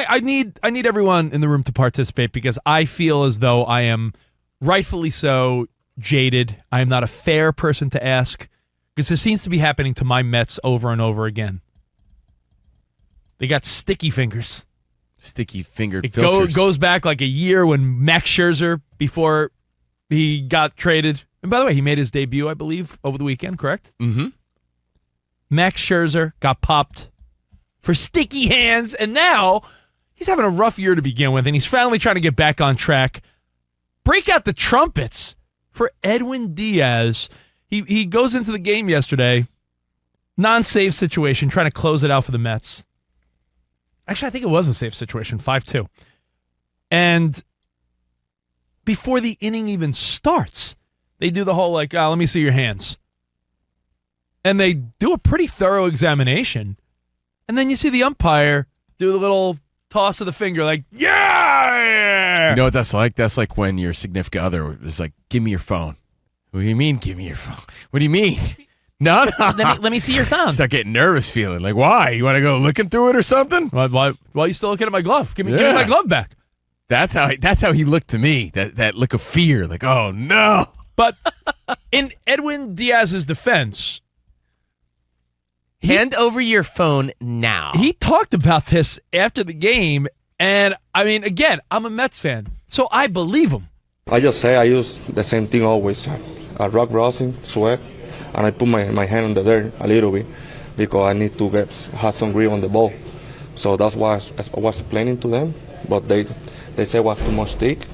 I need everyone in the room to participate because I feel as though I am rightfully so jaded. I am not a fair person to ask because this seems to be happening to my Mets over and over again. They got sticky fingers. Sticky-fingered filters. It goes back like a year when Max Scherzer, before he got traded, and by the way, he made his debut, I believe, over the weekend, correct? Mm-hmm. Max Scherzer got popped for sticky hands, and now he's having a rough year to begin with, and he's finally trying to get back on track. Break out the trumpets for Edwin Diaz. He goes into the game yesterday, non-save situation, trying to close it out for the Mets. Actually, I think it was a safe situation, 5-2. And before the inning even starts, they do the whole, like, let me see your hands. And they do a pretty thorough examination. And then you see the umpire do the little toss of the finger, like, yeah! You know what that's like? That's like when your significant other is like, give me your phone. What do you mean, give me your phone? What do you mean? No. Let me see your thumb. Start getting nervous feeling. Like, why? You want to go looking through it or something? Why are you still looking at my glove? Give me my glove back. That's how he looked to me. That look of fear. Like, oh, no. But in Edwin Diaz's defense, hand over your phone now. He talked about this after the game. And, I mean, again, I'm a Mets fan, so I believe him. I just say I use the same thing always. Rock rosin, sweat. And I put my hand on the dirt a little bit because I need to have some grip on the ball. So that's why I was explaining to them. But they said it was too much stick.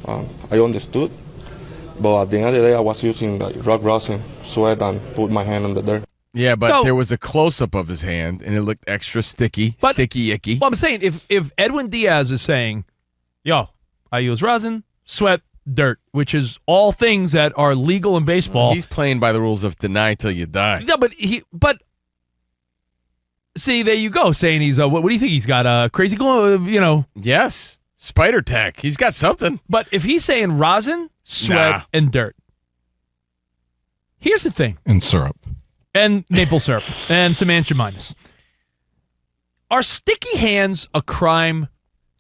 I understood. But at the end of the day, I was using rock rosin, sweat, and put my hand on the dirt. Yeah, but there was a close-up of his hand, and it looked extra sticky, icky. Well, I'm saying, if Edwin Diaz is saying, yo, I use rosin, sweat, dirt, which is all things that are legal in baseball. He's playing by the rules of deny till you die. No, but see, there you go, saying he's what do you think he's got? Crazy glue, Yes, spider tack. He's got something. But if he's saying rosin, sweat, and dirt, here's the thing. And syrup. And maple syrup. And some Aunt Jemimas. Are sticky hands a crime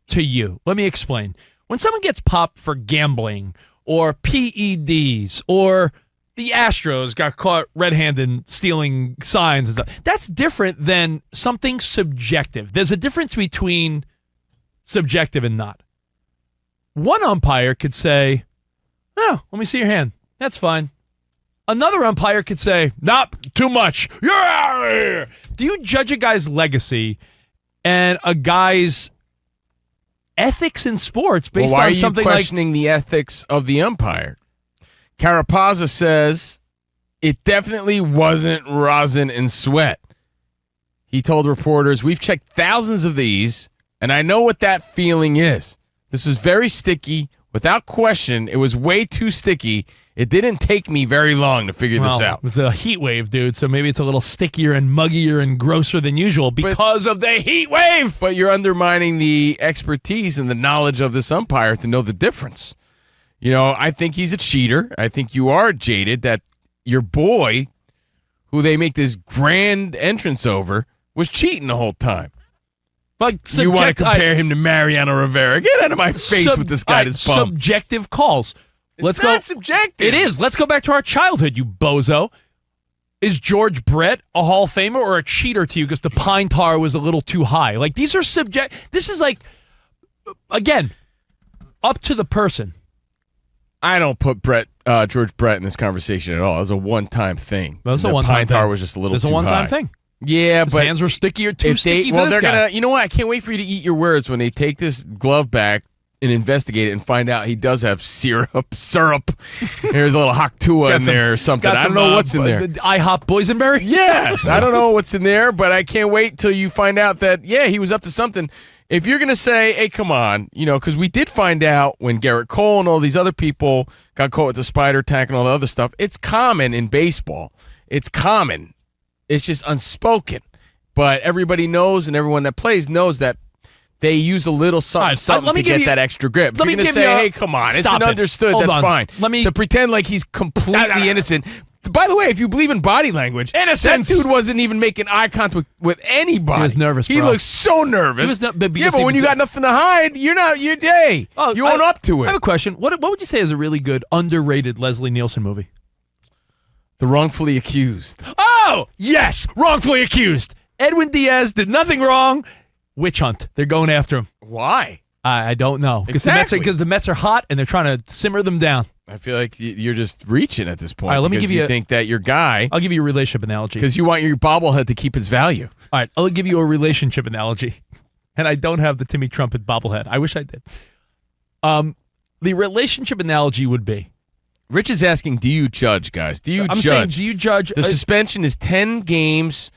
to you? Let me explain. When someone gets popped for gambling or PEDs or the Astros got caught red-handed stealing signs and stuff, that's different than something subjective. There's a difference between subjective and not. One umpire could say, oh, let me see your hand. That's fine. Another umpire could say, nope, too much. Yeah! Do you judge a guy's legacy and a guy's ethics in sports based on something like... Why are you questioning the ethics of the umpire? Carapazza says it definitely wasn't rosin and sweat. He told reporters, we've checked thousands of these, and I know what that feeling is. This is very sticky. Without question, it was way too sticky. It didn't take me very long to figure this out. It's a heat wave, dude, so maybe it's a little stickier and muggier and grosser than usual because of the heat wave. But you're undermining the expertise and the knowledge of this umpire to know the difference. I think he's a cheater. I think you are jaded that your boy, who they make this grand entrance over, was cheating the whole time. You want to compare him to Mariano Rivera? Get out of my face with this guy that's bum. Subjective calls. It's not subjective. It is. Let's go back to our childhood, you bozo. Is George Brett a Hall of Famer or a cheater to you because the pine tar was a little too high? Like, these are This is like, again, up to the person. I don't put George Brett in this conversation at all. It was a one-time thing. That was a one-time thing. Pine tar was just a little too high. It was a one-time thing. Yeah, His but hands were sticky or too sticky for this they're guy. You know what? I can't wait for you to eat your words when they take this glove back and investigate it and find out he does have syrup. There's a little Haktua in there or something. I don't know what's in there. IHOP boysenberry? Yeah, I don't know what's in there, but I can't wait till you find out that, yeah, he was up to something. If you're going to say, hey, come on, because we did find out when Garrett Cole and all these other people got caught with the spider tack and all the other stuff, it's common in baseball. It's common. It's just unspoken. But everybody knows and everyone that plays knows that they use a little something to get that extra grip. If you're going to say, hey, come on, it's understood, that's fine. To pretend like he's completely innocent, By the way, if you believe in body language, Innocence. that dude wasn't even making eye contact with anybody. He was nervous, He bro. looks so nervous. But But when you got nothing to hide, you own up to I have it. a question. What would you say is a really good, underrated Leslie Nielsen movie? The Wrongfully Accused. Oh, yes, wrongfully accused. Edwin Diaz did nothing wrong. Witch hunt. They're going after him. Why? I don't know. Exactly. Because the Mets are hot and they're trying to simmer them down. I feel like you're just reaching at this point. All right, let me because give you you a- think that your guy, I'll give you a relationship analogy. because you want your bobblehead to keep its value. All right, I'll give you a relationship analogy. And I don't have the Timmy Trumpet bobblehead. I wish I did. The relationship analogy would be, Rich is asking, do you judge, guys? Do you I'm judge? saying, do you judge? The suspension is 10 games.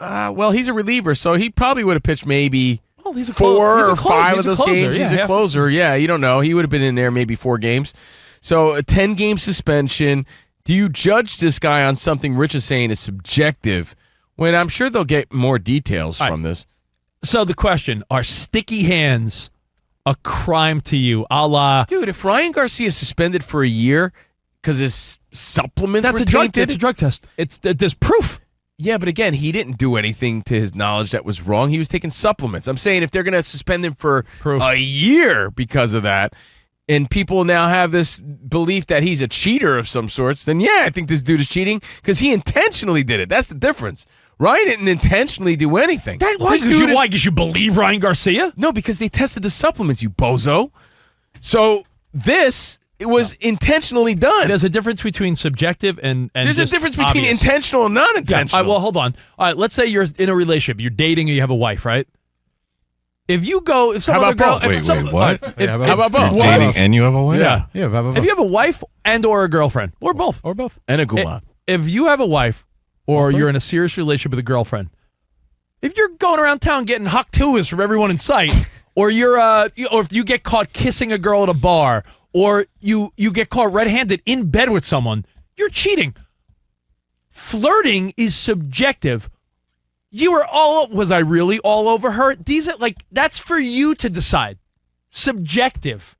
Well, he's a reliever, so he probably would have pitched maybe Oh, he's a 4 he's a or 5 he's of a those closer. games. Yeah, He's a half- closer. Yeah, you don't know. He would have been in there maybe 4 games. So a 10-game suspension. Do you judge this guy on something Rich is saying is subjective when I'm sure they'll get more details from this? So the question, are sticky hands a crime to you, a la... Dude, if Ryan Garcia is suspended for a year because his supplements That's were a drug. tainted, That's a drug test. There's proof. yeah, but again, he didn't do anything to his knowledge that was wrong. He was taking supplements. I'm saying if they're going to suspend him for Proof. a year because of that, and people now have this belief that he's a cheater of some sorts, then yeah, I think this dude is cheating because he intentionally did it. That's the difference. Ryan didn't intentionally do anything. Why? This dude- Because you believe Ryan Garcia? No, because they tested the supplements, you bozo. So it was intentionally done. There's a difference between subjective and There's a just difference between obvious. intentional and Yeah. non-intentional. All right, well, hold on. All right, let's say you're in a relationship, you're dating, or you have a wife, right? If you go, if some How other about girl, both? if Wait, some- wait, what? if- How about both? You're dating and you have a wife? Yeah. Yeah, blah, blah, blah. If you have a wife and or a girlfriend, or both, or both. And a guma. if you have a wife or you're in a serious relationship with a girlfriend, if you're going around town getting hot tours from everyone in sight, or or if you get caught kissing a girl at a bar, or you get caught red-handed in bed with someone, you're cheating. Flirting is subjective. Was I really all over her? These are that's for you to decide. Subjective.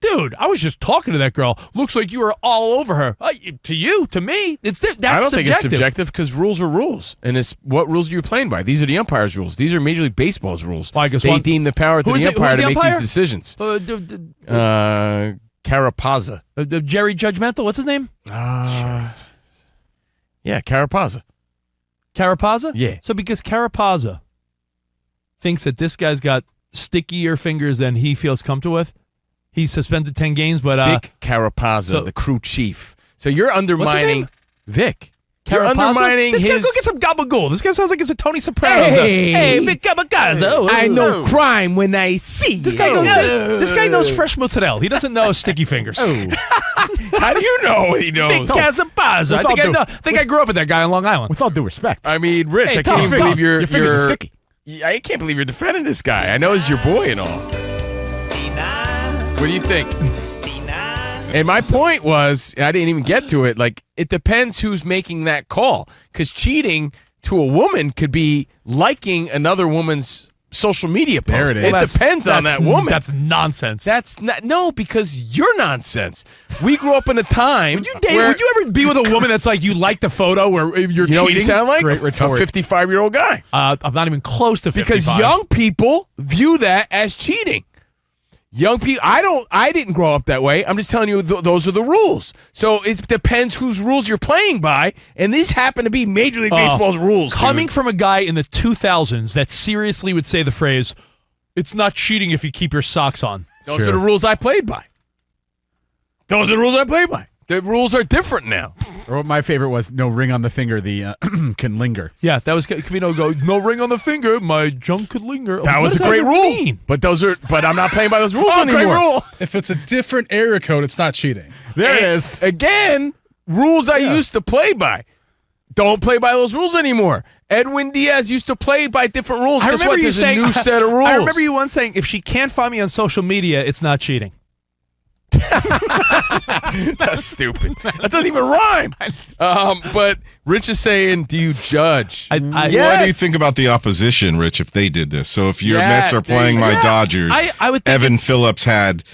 Dude, I was just talking to that girl. Looks like you were all over her. To you, to me, that's I don't subjective. think it's subjective because rules are rules. And it's what rules are you playing by? These are the umpire's rules. These are Major League Baseball's rules. Well, I guess they one- deem the power to Who is the it- who umpire is to the make umpire? these decisions. Carapazza. Jerry Judgmental, what's his name? Yeah, Carapazza. Carapazza? Yeah. So because Carapazza thinks that this guy's got stickier fingers than he feels comfortable with, he's suspended 10 games, but Vic Carapazza, so- the crew chief. So you're undermining name? Vic. You're Carapazza? undermining This guy, his... go get some gabagool. This guy sounds like it's a Tony Soprano. Hey. Vic Carapazza. I know crime when I see This guy knows fresh mozzarella. He doesn't know sticky fingers. How do you know what he Vic knows? Carapazza. I think I grew up with that guy on Long Island. With all due respect. I mean, Rich, Hey, I can't Tom, even Tom, believe you're... your fingers are sticky. I can't believe you're defending this guy. I know he's your boy and all. What do you think? And my point was, I didn't even get to it, it depends who's making that call. Because cheating to a woman could be liking another woman's social media post. There it is. It depends on that woman. That's nonsense. That's not, no, because you're nonsense. We grew up in a time Would you ever be with a woman that's like you like the photo where you're you know what you cheating? sound like? Great A retort. 55-year-old guy. I'm not even close to 55. Because young people view that as cheating. Young people, I didn't grow up that way. I'm just telling you, those are the rules. So it depends whose rules you're playing by, and these happen to be Major League Baseball's rules. Coming dude. from a guy in the 2000s that seriously would say the phrase, "It's not cheating if you keep your socks on." Those are the rules I played by. Those are the rules I played by. The rules are different now. Or my favorite was no ring on the finger. The can linger. Yeah, that was Covino go, "No ring on the finger, my junk could linger." That What was a does great even rule. mean? But I'm not playing by those rules anymore. Great rule. If it's a different area code, it's not cheating. There it is. Again, rules I used to play by. Don't play by those rules anymore. Edwin Diaz used to play by different rules. I Guess remember what? you There's saying, a new set of rules. I remember you once saying, "If she can't find me on social media, it's not cheating." That's stupid. That doesn't even rhyme. But Rich is saying, do you judge? I- What do you Yes. think about the opposition, Rich, if they did this? So if your Yeah, Mets are there playing you my go. Dodgers, I would think Evan it's- Phillips had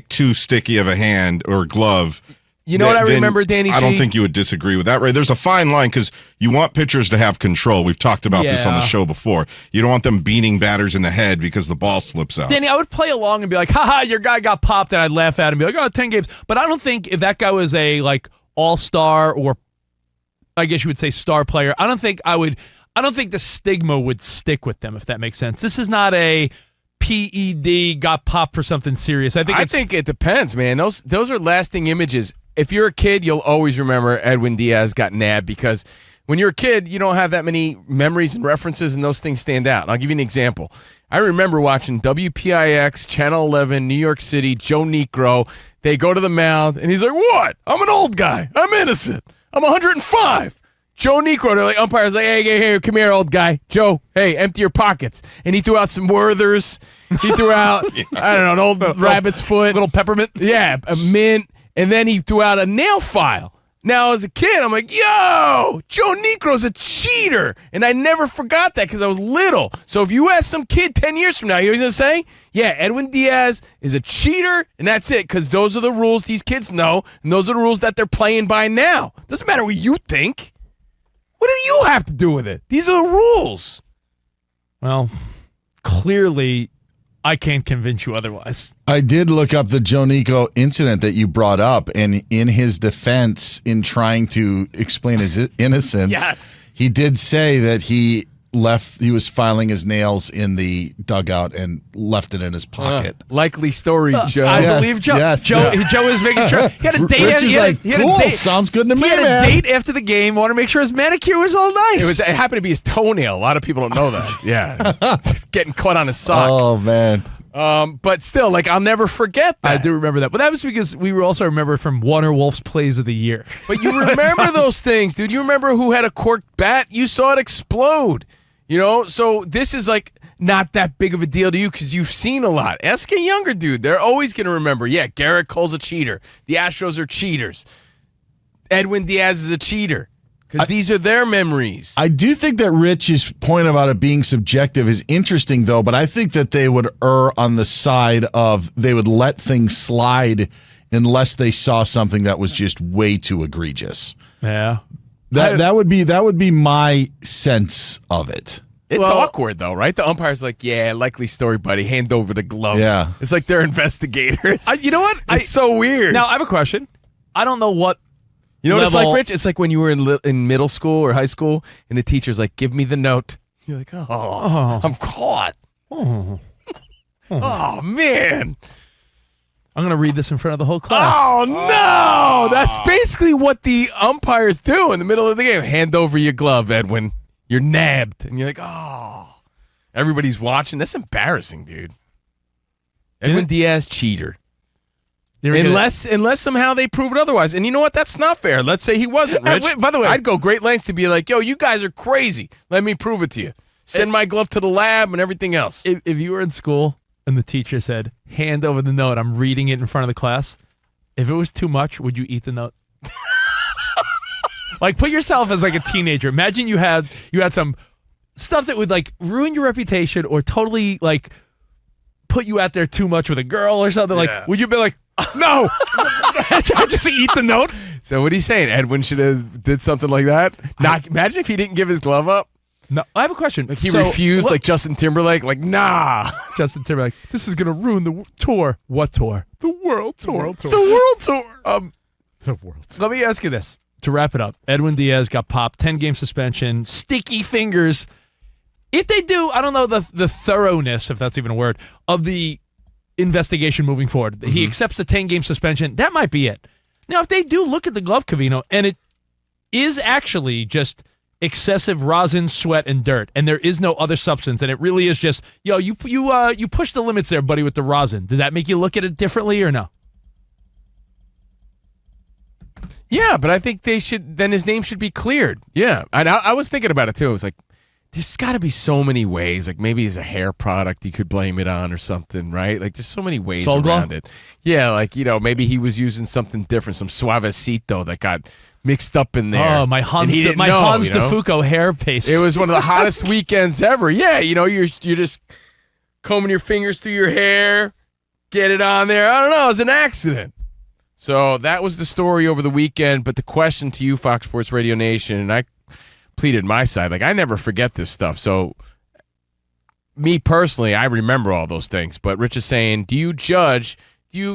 too sticky of a hand or glove You know what I remember, Danny G? I don't think you would disagree with that, right? There's a fine line because you want pitchers to have control. We've talked about this on the show before. You don't want them beating batters in the head because the ball slips out. Danny, I would play along and be like, haha, your guy got popped, and I'd laugh at him and be like, oh, 10 games. But I don't think if that guy was a all-star or I guess you would say star player, I don't think the stigma would stick with them, if that makes sense. This is not a PED got popped for something serious. I think it depends, man. Those are lasting images. If you're a kid, you'll always remember Edwin Diaz got nabbed because when you're a kid, you don't have that many memories and references, and those things stand out. And I'll give you an example. I remember watching WPIX, Channel 11, New York City, Joe Negro. They go to the mound, and he's like, what? I'm an old guy. I'm innocent. I'm 105. Joe Negro, they're like, umpire's like, hey, come here, old guy. Joe, hey, empty your pockets. And he threw out some Werthers. He threw out, I don't know, an old rabbit's foot. little peppermint. Yeah, a mint. And then he threw out a nail file. Now, as a kid, I'm like, yo, Joe Negro's a cheater. And I never forgot that because I was little. So if you ask some kid 10 years from now, you know what he's going to say? Yeah, Edwin Diaz is a cheater, and that's it, because those are the rules these kids know, and those are the rules that they're playing by now. Doesn't matter what you think. What do you have to do with it? These are the rules. Well, clearly, I can't convince you otherwise. I did look up the Joe Nico incident that you brought up, and in his defense, in trying to explain his innocence, he did say that he was filing his nails in the dugout and left it in his pocket. Likely story, Joe. I believe Joe. Yes. Joe was making sure. He had a date. Rich is like, cool, sounds good to me, He had man. a date after the game. Wanted to make sure his manicure was all nice. It happened to be his toenail. A lot of people don't know that. Yeah. Getting caught on his sock. Oh, man. But still, I'll never forget that. I do remember that. But that was because we were also remember from Warner Wolf's plays of the year. But you remember those things, dude. You remember who had a corked bat? You saw it explode. You know, so this is not that big of a deal to you because you've seen a lot. Ask a younger dude. They're always going to remember, yeah, Garrett Cole's a cheater. The Astros are cheaters. Edwin Diaz is a cheater because these are their memories. I do think that Rich's point about it being subjective is interesting, though, but I think that they would err on the side of they would let things slide unless they saw something that was just way too egregious. Yeah. That would be my sense of it. It's awkward, though, right? The umpire's like, yeah, likely story, buddy. Hand over the glove. Yeah. It's like they're investigators. You know what? It's so weird. Now, I have a question. I don't know what you know what it's level- like, Rich? It's like when you were in middle school or high school, and the teacher's like, give me the note. You're like, oh. I'm caught. Oh, man. I'm going to read this in front of the whole class. Oh, no. That's basically what the umpires do in the middle of the game. Hand over your glove, Edwin. You're nabbed. And you're like, oh. Everybody's watching. That's embarrassing, dude. Edwin Diaz, cheater. Unless somehow they prove it otherwise. And you know what? That's not fair. Let's say he wasn't, Rich. By the way, I'd go great lengths to be like, yo, you guys are crazy. Let me prove it to you. Send my glove to the lab and everything else. If you were in school and the teacher said, hand over the note, I'm reading it in front of the class, if it was too much, would you eat the note? Put yourself as a teenager. Imagine you had some stuff that would ruin your reputation or totally put you out there too much with a girl or something. Would you be like, no, I just eat the note? So what are you saying? Edwin should have did something like that? Imagine if he didn't give his glove up. No, I have a question. He refused, Justin Timberlake. Nah. Justin Timberlake, this is going to ruin the tour. What tour? The World Tour. The World Tour. The world. Let me ask you this. To wrap it up, Edwin Diaz got popped, 10-game suspension, sticky fingers. If they do, I don't know the thoroughness, if that's even a word, of the investigation moving forward. Mm-hmm. He accepts the 10-game suspension. That might be it. Now, if they do look at the glove, Covino, and it is actually just excessive rosin, sweat, and dirt, and there is no other substance, and it really is just, you push the limits there, buddy, with the rosin. Does that make you look at it differently or no? Yeah, but I think then his name should be cleared. Yeah, and I was thinking about it too. I was like, there's got to be so many ways. Maybe it's a hair product you could blame it on or something, right? There's so many ways around it. Yeah, maybe he was using something different, some Suavecito that got mixed up in there. Oh, my Hans DeFuco hair paste. It was one of the hottest weekends ever. Yeah, you're just combing your fingers through your hair, get it on there. I don't know. It was an accident. So that was the story over the weekend. But the question to you, Fox Sports Radio Nation, and I pleaded my side. Like, I never forget this stuff. So me personally, I remember all those things. But Rich is saying, do you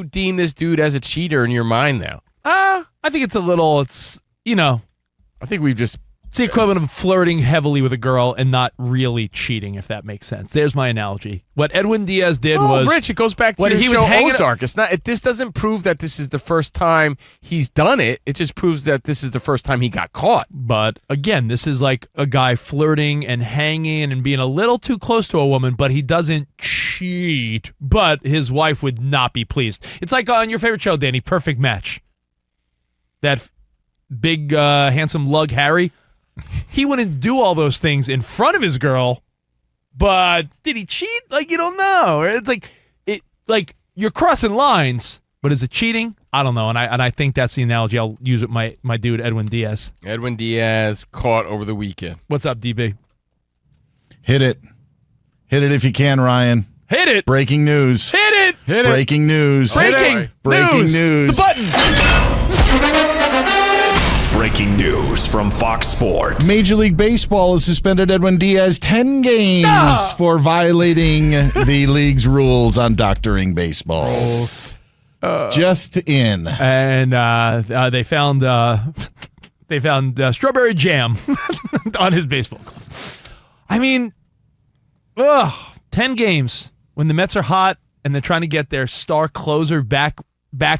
deem this dude as a cheater in your mind now? I think it's I think we've just... It's the equivalent of flirting heavily with a girl and not really cheating, if that makes sense. There's my analogy. What Edwin Diaz did was... Rich, it goes back to when your he was show hanging Ozark. This doesn't prove that this is the first time he's done it. It just proves that this is the first time he got caught. But again, this is like a guy flirting and hanging and being a little too close to a woman, but he doesn't cheat. But his wife would not be pleased. It's like on your favorite show, Danny, Perfect Match. That big, handsome lug Harry... He wouldn't do all those things in front of his girl, but did he cheat? Like, you don't know. It's like you're crossing lines, but is it cheating? I don't know. And I think that's the analogy I'll use with my dude Edwin Diaz. Edwin Diaz caught over the weekend. What's up, DB? Hit it if you can, Ryan. Hit it. Breaking news. Hit it. Breaking news. Breaking news. The button. Breaking news from Fox Sports. Major League Baseball has suspended Edwin Diaz 10 games for violating the league's rules on doctoring baseballs. Just in. And they found strawberry jam on his baseball glove. I mean, 10 games when the Mets are hot and they're trying to get their star closer back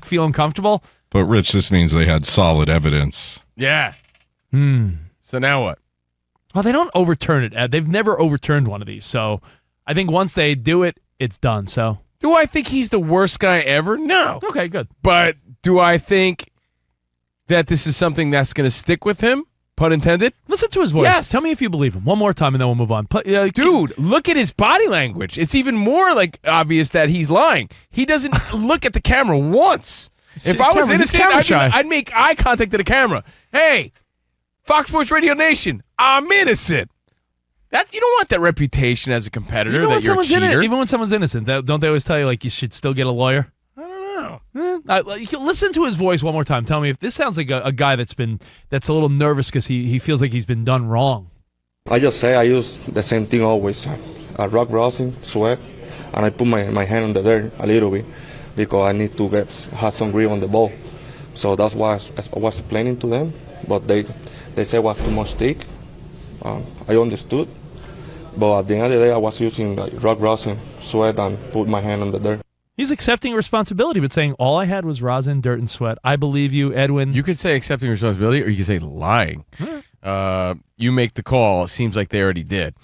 feeling comfortable. But, Rich, this means they had solid evidence. Yeah. So now what? Well, they don't overturn it, Ed. They've never overturned one of these. So I think once they do it, it's done. So Do I think he's the worst guy ever? No. okay, good. But do I think that this is something that's going to stick with him? Pun intended? Listen to his voice. Yes. Tell me if you believe him. One more time, and then we'll move on. Dude, look at his body language. It's even more obvious that he's lying. He doesn't look at the camera once. If I was innocent, I'd make eye contact to the camera. Hey, Fox Sports Radio Nation, I'm innocent. You don't want that reputation as a competitor that you're a cheater. Even when someone's innocent, don't they always tell you like you should still get a lawyer? I don't know. Listen to his voice one more time. Tell me if this sounds like a guy that's a little nervous because he feels like he's been done wrong. I just say I use the same thing always. Rock rosin, sweat, and I put my hand on the dirt a little bit because I need to have some grip on the ball. So that's why I was explaining to them, but they say it was too much thick. I understood, but at the end of the day, I was using rock rosin, sweat, and put my hand on the dirt. He's accepting responsibility, but saying, all I had was rosin, dirt, and sweat. I believe you, Edwin. You could say accepting responsibility, or you could say lying. You make the call. It seems like they already did.